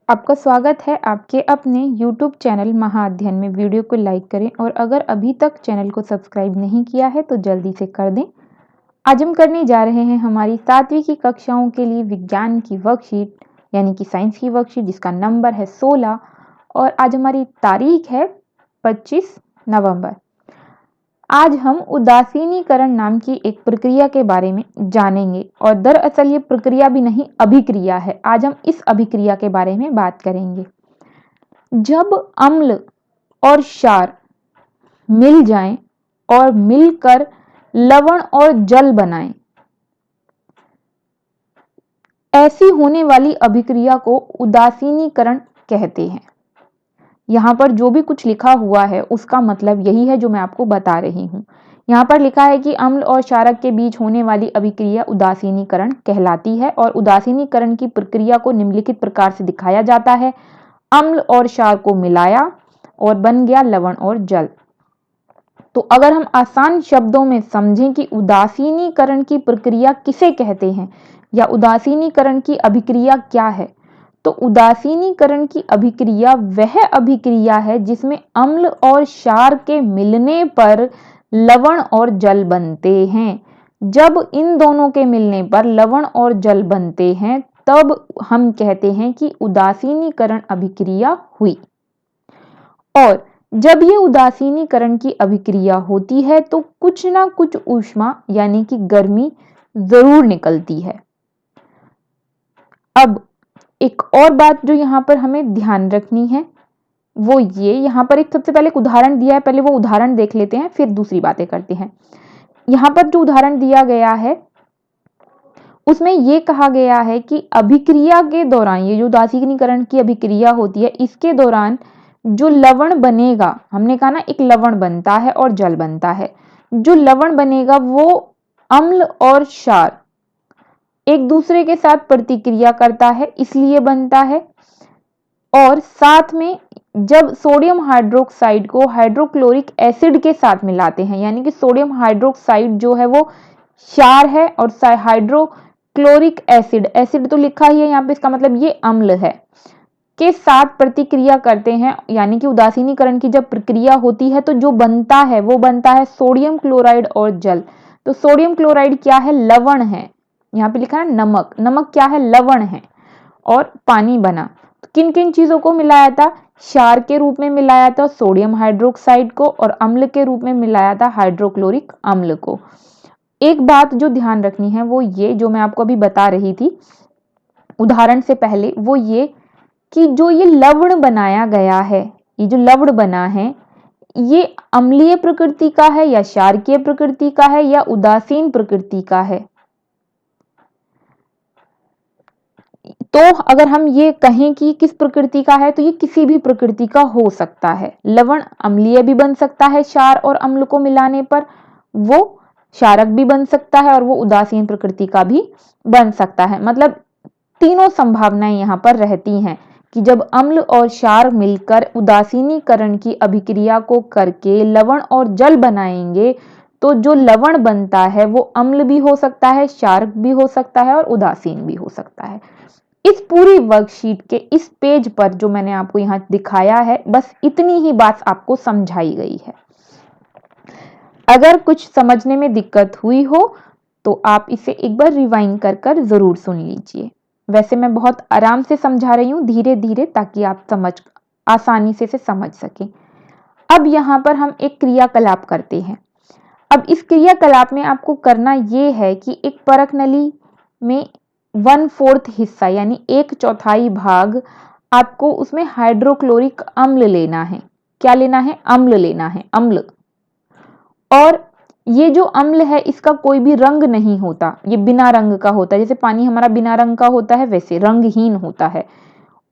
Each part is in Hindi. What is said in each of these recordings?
आपका स्वागत है आपके अपने YouTube चैनल महाअध्ययन में। वीडियो को लाइक करें और अगर अभी तक चैनल को सब्सक्राइब नहीं किया है तो जल्दी से कर दें। आज हम करने जा रहे हैं हमारी 7वीं की कक्षाओं के लिए विज्ञान की वर्कशीट यानी कि साइंस की वर्कशीट, जिसका नंबर है 16 और आज हमारी तारीख है 25 नवंबर। आज हम उदासीनीकरण नाम की एक प्रक्रिया के बारे में जानेंगे और दरअसल ये प्रक्रिया भी नहीं, अभिक्रिया है। आज हम इस अभिक्रिया के बारे में बात करेंगे। जब अम्ल और क्षार मिल जाएं और मिलकर लवण और जल बनाएं, ऐसी होने वाली अभिक्रिया को उदासीनीकरण कहते हैं। यहाँ पर जो भी कुछ लिखा हुआ है उसका मतलब यही है जो मैं आपको बता रही हूँ। यहाँ पर लिखा है कि अम्ल और क्षारक के बीच होने वाली अभिक्रिया उदासीनीकरण कहलाती है और उदासीनीकरण की प्रक्रिया को निम्नलिखित प्रकार से दिखाया जाता है। अम्ल और क्षार को मिलाया और बन गया लवण और जल। तो अगर हम आसान शब्दों में समझें कि उदासीनीकरण की प्रक्रिया किसे कहते हैं या उदासीनीकरण की अभिक्रिया क्या है, तो उदासीनीकरण की अभिक्रिया वह अभिक्रिया है जिसमें अम्ल और क्षार के मिलने पर लवण और जल बनते हैं। जब इन दोनों के मिलने पर लवण और जल बनते हैं तब हम कहते हैं कि उदासीनीकरण अभिक्रिया हुई। और जब ये उदासीनीकरण की अभिक्रिया होती है तो कुछ ना कुछ ऊष्मा यानी कि गर्मी जरूर निकलती है। अब एक और बात जो यहाँ पर हमें ध्यान रखनी है वो ये, यहाँ पर एक सबसे पहले एक उदाहरण दिया है, पहले वो उदाहरण देख लेते हैं फिर दूसरी बातें करते हैं। यहाँ पर जो उदाहरण दिया गया है उसमें ये कहा गया है कि अभिक्रिया के दौरान, ये जो उदासीनीकरण की अभिक्रिया होती है इसके दौरान जो लवण बनेगा, हमने कहा ना एक लवण बनता है और जल बनता है, जो लवण बनेगा वो अम्ल और क्षार एक दूसरे के साथ प्रतिक्रिया करता है इसलिए बनता है। और साथ में जब सोडियम हाइड्रोक्साइड को हाइड्रोक्लोरिक एसिड के साथ मिलाते हैं, यानी कि सोडियम हाइड्रोक्साइड जो है वो क्षार है और हाइड्रोक्लोरिक एसिड, एसिड तो लिखा ही है यहाँ पे, इसका मतलब ये अम्ल है, के साथ प्रतिक्रिया करते हैं, यानी कि उदासीनीकरण की जब प्रक्रिया होती है तो जो बनता है वो बनता है सोडियम क्लोराइड और जल। तो सोडियम क्लोराइड क्या है? लवण है। यहाँ पे लिखा है नमक, नमक क्या है? लवण है। और पानी बना। तो किन किन चीजों को मिलाया था? क्षार के रूप में मिलाया था सोडियम हाइड्रोक्साइड को और अम्ल के रूप में मिलाया था हाइड्रोक्लोरिक अम्ल को। एक बात जो ध्यान रखनी है वो ये, जो मैं आपको अभी बता रही थी उदाहरण से पहले, वो ये कि जो ये लवण बनाया गया है, ये जो लवण बना है ये अम्लीय प्रकृति का है या क्षारकीय प्रकृति का है या उदासीन प्रकृति का है? तो अगर हम ये कहें कि किस प्रकृति का है तो ये किसी भी प्रकृति का हो सकता है। लवण अम्लीय भी बन सकता है क्षार और अम्ल को मिलाने पर, वो क्षारक भी बन सकता है और वो उदासीन प्रकृति का भी बन सकता है। मतलब तीनों संभावनाएं यहाँ पर रहती हैं कि जब अम्ल और क्षार मिलकर उदासीनीकरण की अभिक्रिया को करके लवण और जल बनाएंगे तो जो लवण बनता है वो अम्ल भी हो सकता है, क्षारक भी हो सकता है और उदासीन भी हो सकता है। इस पूरी वर्कशीट के इस पेज पर जो मैंने आपको यहाँ दिखाया है, बस इतनी ही बात आपको समझाई गई है। अगर कुछ समझने में दिक्कत हुई हो तो आप इसे एक बार रिवाइंड कर जरूर सुन लीजिए। वैसे मैं बहुत आराम से समझा रही हूँ, धीरे धीरे, ताकि आप आसानी से समझ सकें। अब यहाँ पर हम एक क्रियाकलाप करते हैं। अब इस क्रियाकलाप में आपको करना ये है कि एक परख नली में 1/4 हिस्सा यानी 1/4 भाग आपको उसमें हाइड्रोक्लोरिक अम्ल लेना है। क्या लेना है? अम्ल लेना है, अम्ल। और ये जो अम्ल है इसका कोई भी रंग नहीं होता, ये बिना रंग का होता है। जैसे पानी हमारा बिना रंग का होता है वैसे रंगहीन होता है।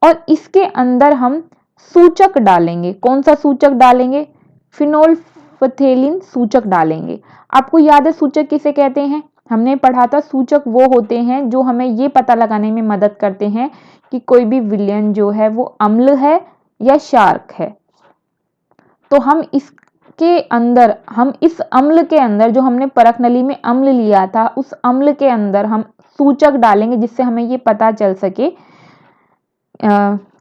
और इसके अंदर हम सूचक डालेंगे। कौन सा सूचक डालेंगे? फिनोल्फथेलिन सूचक डालेंगे। आपको याद है सूचक किसे कहते हैं? हमने पढ़ा था सूचक वो होते हैं जो हमें ये पता लगाने में मदद करते हैं कि कोई भी विलयन जो है वो अम्ल है या क्षारक है। तो हम इस अम्ल के अंदर जो हमने परख नली में अम्ल लिया था उस अम्ल के अंदर हम सूचक डालेंगे जिससे हमें ये पता चल सके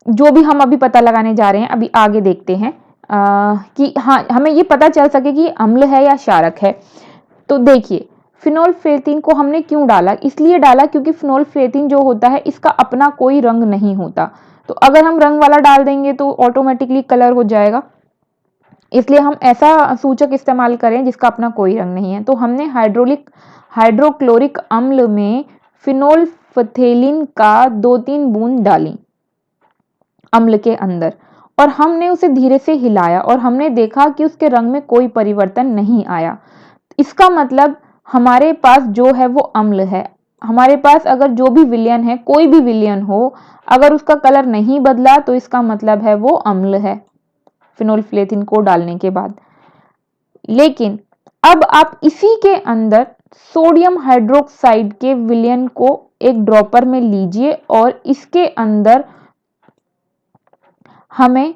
जो भी हम अभी पता लगाने जा रहे हैं, अभी आगे देखते हैं कि हाँ हमें ये पता चल सके कि अम्ल है या क्षारक है। तो देखिए, फिनोल्फ्थेलिन को हमने क्यों डाला, इसलिए डाला क्योंकि फिनोल्फ्थेलिन जो होता है इसका अपना कोई रंग नहीं होता। तो अगर हम रंग वाला डाल देंगे तो ऑटोमेटिकली कलर हो जाएगा, इसलिए हम ऐसा सूचक इस्तेमाल करें जिसका अपना कोई रंग नहीं है। तो हमने हाइड्रोक्लोरिक अम्ल में फिनोल्फ्थेलिन का 2-3 बूंद डाली अम्ल के अंदर, और हमने उसे धीरे से हिलाया और हमने देखा कि उसके रंग में कोई परिवर्तन नहीं आया। इसका मतलब हमारे पास जो है वो अम्ल है। हमारे पास अगर जो भी विलयन है, कोई भी विलयन हो, अगर उसका कलर नहीं बदला तो इसका मतलब है वो अम्ल है फिनोल्फ्थेलिन को डालने के बाद। लेकिन अब आप इसी के अंदर सोडियम हाइड्रोक्साइड के विलयन को एक ड्रॉपर में लीजिए और इसके अंदर हमें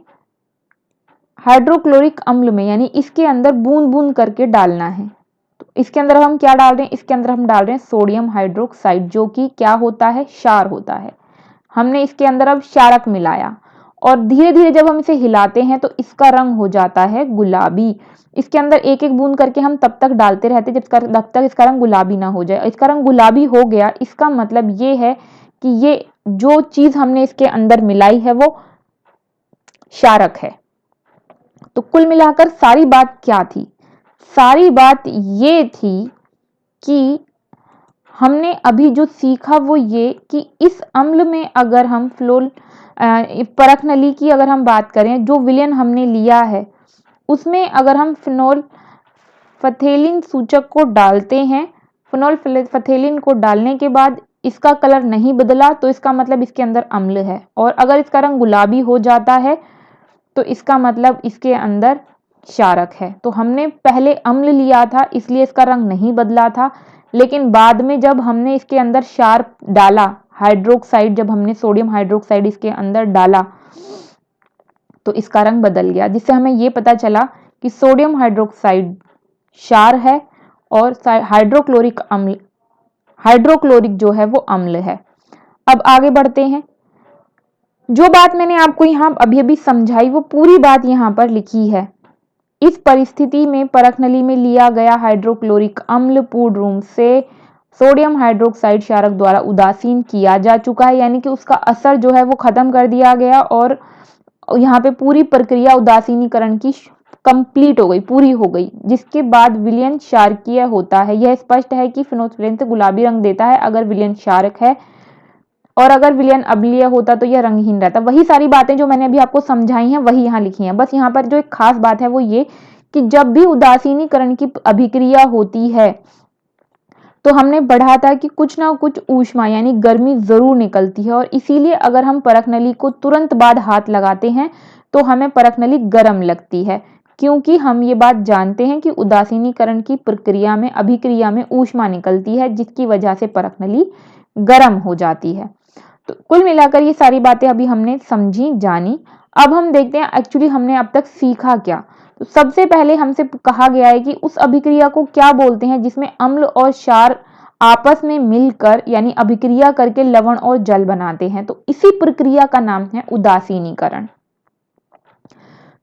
हाइड्रोक्लोरिक अम्ल में यानी इसके अंदर बूंद बूंद करके डालना है। तो इसके अंदर हम क्या डाल रहे हैं, इसके अंदर हम डाल रहे हैं सोडियम हाइड्रोक्साइड, जो कि क्या होता है, क्षार होता है। हमने इसके अंदर अब क्षारक मिलाया और धीरे धीरे जब हम इसे हिलाते हैं तो इसका रंग हो जाता है गुलाबी। इसके अंदर एक एक बूंद करके हम तब तक डालते रहते जब तक इसका रंग गुलाबी ना हो जाए। इसका रंग गुलाबी हो गया, इसका मतलब ये है कि ये जो चीज हमने इसके अंदर मिलाई है वो क्षारक है। तो कुल मिलाकर सारी बात क्या थी, सारी बात ये थी कि हमने अभी जो सीखा वो ये कि इस अम्ल में अगर हम परख नली की अगर हम बात करें, जो विलयन हमने लिया है उसमें अगर हम फिनोल्फ्थेलिन सूचक को डालते हैं, फिनोल्फ्थेलिन को डालने के बाद इसका कलर नहीं बदला तो इसका मतलब इसके अंदर अम्ल है, और अगर इसका रंग गुलाबी हो जाता है तो इसका मतलब इसके अंदर क्षारक है। तो हमने पहले अम्ल लिया था इसलिए इसका रंग नहीं बदला था, लेकिन बाद में जब हमने इसके अंदर क्षार डाला, हाइड्रोक्साइड, जब हमने सोडियम हाइड्रोक्साइड इसके अंदर डाला तो इसका रंग बदल गया, जिससे हमें यह पता चला कि सोडियम हाइड्रोक्साइड क्षार है और हाइड्रोक्लोरिक जो है वो अम्ल है। अब आगे बढ़ते हैं। जो बात मैंने आपको यहाँ अभी अभी समझाई वो पूरी बात यहाँ पर लिखी है। इस परिस्थिति में परख नली में लिया गया हाइड्रोक्लोरिक अम्ल पूर्ण रूप से सोडियम हाइड्रोक्साइड क्षारक द्वारा उदासीन किया जा चुका है, यानी कि उसका असर जो है वो खत्म कर दिया गया और यहाँ पे पूरी प्रक्रिया उदासीनीकरण की कंप्लीट हो गई, पूरी हो गई, जिसके बाद विलयन क्षारकीय होता है। यह स्पष्ट है कि फिनोल्फ्थेलिन गुलाबी रंग देता है अगर विलयन क्षारक है, और अगर विलयन अम्लीय होता तो यह रंगहीन रहता। वही सारी बातें जो मैंने अभी आपको समझाई हैं वही यहाँ लिखी हैं। बस यहाँ पर जो एक खास बात है वो ये कि जब भी उदासीनीकरण की अभिक्रिया होती है तो हमने पढ़ा था कि कुछ ना कुछ ऊष्मा यानी गर्मी जरूर निकलती है, और इसीलिए अगर हम परख नली को तुरंत बाद हाथ लगाते हैं तो हमें परख नली गर्म लगती है, क्योंकि हम ये बात जानते हैं कि उदासीनीकरण की प्रक्रिया में अभिक्रिया में ऊष्मा निकलती है, जिसकी वजह से परख नली गर्म हो जाती है। तो कुल मिलाकर ये सारी बातें अभी हमने समझी जानी। अब हम देखते हैं एक्चुअली हमने अब तक सीखा क्या। तो सबसे पहले हमसे कहा गया है कि उस अभिक्रिया को क्या बोलते हैं जिसमें अम्ल और क्षार आपस में मिलकर यानी अभिक्रिया करके लवण और जल बनाते हैं। तो इसी प्रक्रिया का नाम है उदासीनीकरण।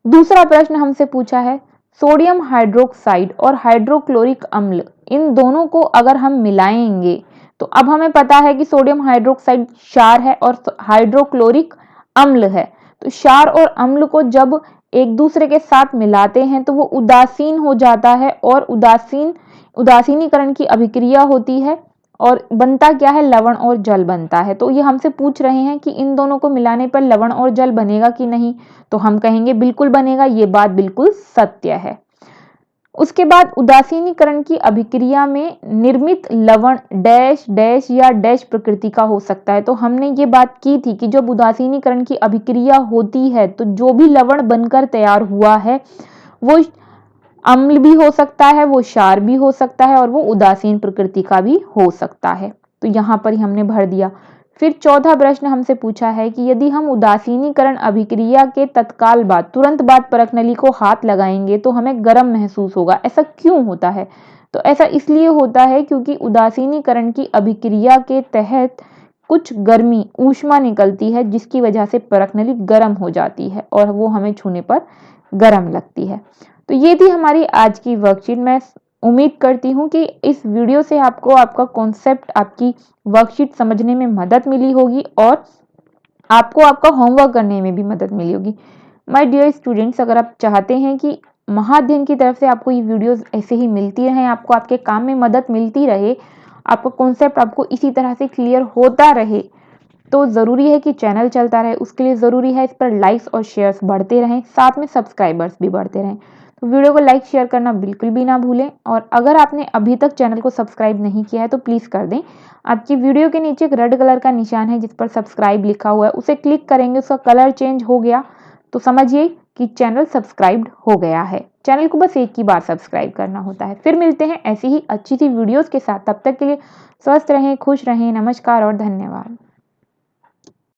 दूसरा प्रश्न हमसे पूछा है, सोडियम हाइड्रोक्साइड और हाइड्रोक्लोरिक अम्ल इन दोनों को अगर हम मिलाएंगे तो अब हमें पता है कि सोडियम हाइड्रोक्साइड क्षार है और हाइड्रोक्लोरिक अम्ल है। तो क्षार और अम्ल को जब एक दूसरे के साथ मिलाते हैं तो वो उदासीन हो जाता है और उदासीनीकरण की अभिक्रिया होती है और बनता क्या है, लवण और जल बनता है। तो ये हमसे पूछ रहे हैं कि इन दोनों को मिलाने पर लवण और जल बनेगा कि नहीं, तो हम कहेंगे बिल्कुल बनेगा, ये बात बिल्कुल सत्य है। उसके बाद उदासीनीकरण की अभिक्रिया में निर्मित लवण डैश डैश या डैश प्रकृति का हो सकता है। तो हमने ये बात की थी कि जब उदासीनीकरण की अभिक्रिया होती है तो जो भी लवण बनकर तैयार हुआ है वो अम्ल भी हो सकता है, वो क्षार भी हो सकता है और वो उदासीन प्रकृति का भी हो सकता है। तो यहाँ पर ही हमने भर दिया। फिर चौथा प्रश्न हमसे पूछा है कि यदि हम उदासीनीकरण अभिक्रिया के तत्काल बाद तुरंत बाद परख नली को हाथ लगाएंगे तो हमें गर्म महसूस होगा, ऐसा क्यों होता है? तो ऐसा इसलिए होता है क्योंकि उदासीनीकरण की अभिक्रिया के तहत कुछ गर्मी ऊष्मा निकलती है जिसकी वजह से परख नली गर्म हो जाती है और वो हमें छूने पर गर्म लगती है। तो ये थी हमारी आज की वर्कशीट। मैं उम्मीद करती हूँ कि इस वीडियो से आपको आपका कॉन्सेप्ट, आपकी वर्कशीट समझने में मदद मिली होगी और आपको आपका होमवर्क करने में भी मदद मिली होगी। माय डियर स्टूडेंट्स, अगर आप चाहते हैं कि महाअध्ययन की तरफ से आपको ये वीडियोस ऐसे ही मिलती रहें, आपको आपके काम में मदद मिलती रहे, आपका कॉन्सेप्ट आपको इसी तरह से क्लियर होता रहे, तो ज़रूरी है कि चैनल चलता रहे। उसके लिए ज़रूरी है इस पर लाइक्स और शेयर्स बढ़ते रहें, साथ में सब्सक्राइबर्स भी बढ़ते रहें। तो वीडियो को लाइक शेयर करना बिल्कुल भी ना भूलें और अगर आपने अभी तक चैनल को सब्सक्राइब नहीं किया है तो प्लीज़ कर दें। आपकी वीडियो के नीचे एक रेड कलर का निशान है जिस पर सब्सक्राइब लिखा हुआ है, उसे क्लिक करेंगे, उसका कलर चेंज हो गया तो समझिए कि चैनल सब्सक्राइब्ड हो गया है। चैनल को बस एक ही बार सब्सक्राइब करना होता है। फिर मिलते हैं ऐसी ही अच्छी सी वीडियोस के साथ। तब तक के लिए स्वस्थ रहें, खुश रहें। नमस्कार और धन्यवाद।